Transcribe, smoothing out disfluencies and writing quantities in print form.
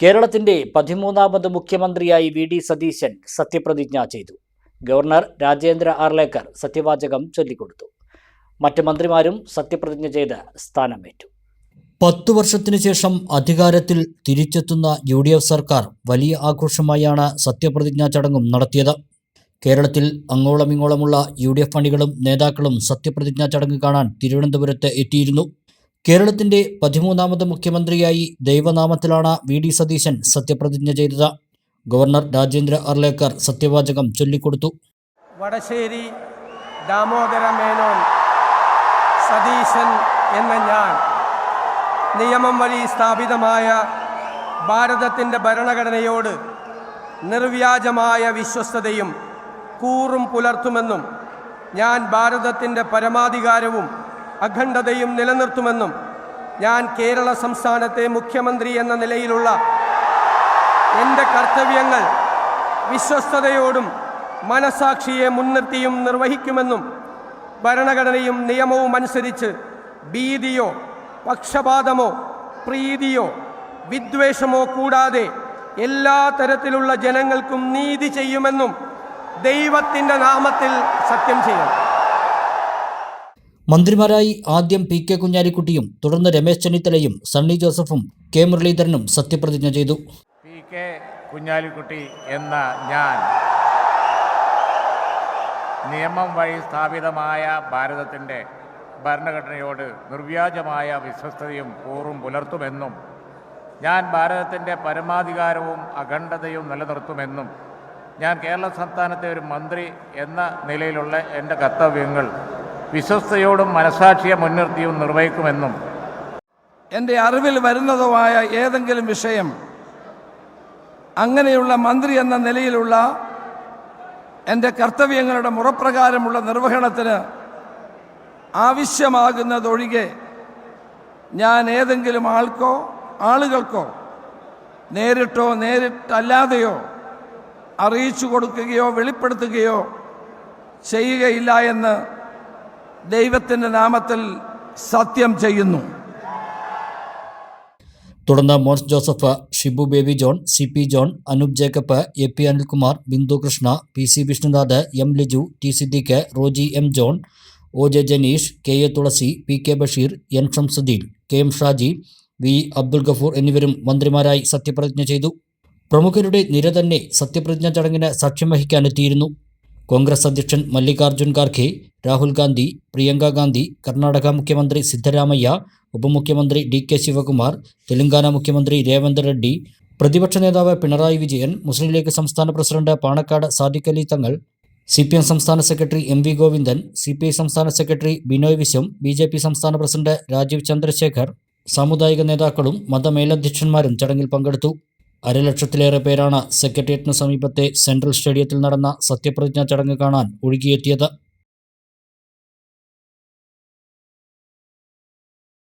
കേരളത്തിന്റെ 13ാമത് മുഖ്യമന്ത്രിയായി വി.ഡി. സതീശൻ സത്യപ്രതിജ്ഞ ചെയ്തു. ഗവർണർ രാജേന്ദ്ര ആർലേക്കർ സത്യവാചകം ചൊല്ലിക്കൊടുത്തു. മറ്റ് മന്ത്രിമാരും സത്യപ്രതിജ്ഞ ചെയ്ത് സ്ഥാനമേറ്റു. 10 വർഷത്തിനു ശേഷം അധികാരത്തിൽ തിരിച്ചെത്തുന്ന UDF സർക്കാർ വലിയ ആഘോഷമായാണ് സത്യപ്രതിജ്ഞാ ചടങ്ങും നടത്തിയത്. കേരളത്തിൽ അങ്ങോളമിങ്ങോളമുള്ള UDF അണികളും നേതാക്കളും സത്യപ്രതിജ്ഞാ ചടങ്ങ് കാണാൻ തിരുവനന്തപുരത്ത് എത്തിയിരുന്നു. കേരളത്തിന്റെ 13ാമത് മുഖ്യമന്ത്രിയായി ദൈവനാമത്തിലാണ് വി.ഡി. സതീശൻ സത്യപ്രതിജ്ഞ ചെയ്തത്. ഗവർണർ രാജേന്ദ്ര ആർലേക്കർ സത്യവാചകം ചൊല്ലിക്കൊടുത്തു. വടശ്ശേരി ദാമോദര മേനോൻ സതീശൻ എന്ന ഞാൻ നിയമം വഴി സ്ഥാപിതമായ ഭാരതത്തിൻ്റെ ഭരണഘടനയോട് നിർവ്യാജമായ വിശ്വസ്തതയും കൂറും പുലർത്തുമെന്നും ഞാൻ ഭാരതത്തിൻ്റെ പരമാധികാരവും അഖണ്ഡതയും നിലനിർത്തുമെന്നും ഞാൻ കേരള സംസ്ഥാനത്തെ മുഖ്യമന്ത്രി എന്ന നിലയിലുള്ള എൻ്റെ കർത്തവ്യങ്ങൾ വിശ്വസ്തയോടും മനസാക്ഷിയെ മുൻനിർത്തിയും നിർവഹിക്കുമെന്നും ഭരണഘടനയും നിയമവും അനുസരിച്ച് ഭീതിയോ പക്ഷപാതമോ പ്രീതിയോ വിദ്വേഷമോ കൂടാതെ എല്ലാ തരത്തിലുള്ള ജനങ്ങൾക്കും നീതി ചെയ്യുമെന്നും ദൈവത്തിൻ്റെ നാമത്തിൽ സത്യം ചെയ്യും. മന്ത്രിമാരായി ആദ്യം P.K. കുഞ്ഞാലിക്കുട്ടിയും തുടർന്ന് രമേശ് ചെന്നിത്തലയും സണ്ണി ജോസഫും K. മുരളീധരനും സത്യപ്രതിജ്ഞ ചെയ്തു. P.K. കുഞ്ഞാലിക്കുട്ടി എന്ന ഞാൻ നിയമം വഴി സ്ഥാപിതമായ ഭാരതത്തിൻ്റെ ഭരണഘടനയോട് നിർവ്യാജമായ വിശ്വസ്തതയും കൂറും പുലർത്തുമെന്നും ഞാൻ ഭാരതത്തിൻ്റെ പരമാധികാരവും അഖണ്ഡതയും നിലനിർത്തുമെന്നും ഞാൻ കേരള സംസ്ഥാനത്തെ ഒരു മന്ത്രി എന്ന നിലയിലുള്ള എൻ്റെ കർത്തവ്യങ്ങൾ വിശ്വസ്തയോടും മനസാക്ഷിയെ മുൻനിർത്തിയും നിർവഹിക്കുമെന്നും എൻ്റെ അറിവിൽ വരുന്നതുമായ ഏതെങ്കിലും വിഷയം അങ്ങനെയുള്ള മന്ത്രി എന്ന നിലയിലുള്ള എൻ്റെ കർത്തവ്യങ്ങളുടെ മുറപ്രകാരമുള്ള നിർവഹണത്തിന് ആവശ്യമാകുന്നതൊഴികെ ഞാൻ ഏതെങ്കിലും ആളുകൾക്കോ നേരിട്ടോ നേരിട്ടല്ലാതെയോ അറിയിച്ചു കൊടുക്കുകയോ വെളിപ്പെടുത്തുകയോ ചെയ്യുകയില്ല എന്ന് ദൈവത്തിൻ്റെ നാമത്തിൽ സത്യം ചെയ്യുന്നു. തുടർന്ന് Mons Joseph, Shibu Baby John, CP John, Anoop Jacob, AP Anilkumar, Bindu Krishna, PC Vishnunath, M Liju, T Siddique, Roji M John, OJ Janeesh, KA Thulasi, PK Basheer, N Shamsuddeen, KM Shaji, V Abdul Gafoor എന്നിവരും മന്ത്രിമാരായി സത്യപ്രതിജ്ഞ ചെയ്തു. പ്രമുഖരുടെ നിര തന്നെ സത്യപ്രതിജ്ഞാ ചടങ്ങിന് സാക്ഷ്യം വഹിക്കാനെത്തിയിരുന്നു. കോൺഗ്രസ് അധ്യക്ഷൻ മല്ലികാർജ്ജുൻ ഖാർഗെ, രാഹുൽ ഗാന്ധി, പ്രിയങ്ക ഗാന്ധി, കർണാടക മുഖ്യമന്ത്രി സിദ്ധരാമയ്യ, ഉപമുഖ്യമന്ത്രി DK ശിവകുമാർ, തെലങ്കാന മുഖ്യമന്ത്രി രേവന്ത് റെഡ്ഡി, പ്രതിപക്ഷ നേതാവ് പിണറായി വിജയൻ, മുസ്ലിം ലീഗ് സംസ്ഥാന പ്രസിഡന്റ് പാണക്കാട് സാദിഖ് അലി തങ്ങൾ, CPM സംസ്ഥാന സെക്രട്ടറി MV ഗോവിന്ദൻ, CPI സംസ്ഥാന സെക്രട്ടറി ബിനോയ് വിശ്വം, BJP സംസ്ഥാന പ്രസിഡന്റ് രാജീവ് ചന്ദ്രശേഖർ, സാമുദായിക നേതാക്കളും മതമേലധ്യക്ഷന്മാരും ചടങ്ങിൽ പങ്കെടുത്തു. 1,00,000-ലേറെ പേരാണ് സെക്രട്ടേറിയറ്റിന് സമീപത്തെ സെൻട്രൽ സ്റ്റേഡിയത്തിൽ നടന്ന സത്യപ്രതിജ്ഞാ ചടങ്ങ് കാണാൻ ഒഴുകിയെത്തിയത്.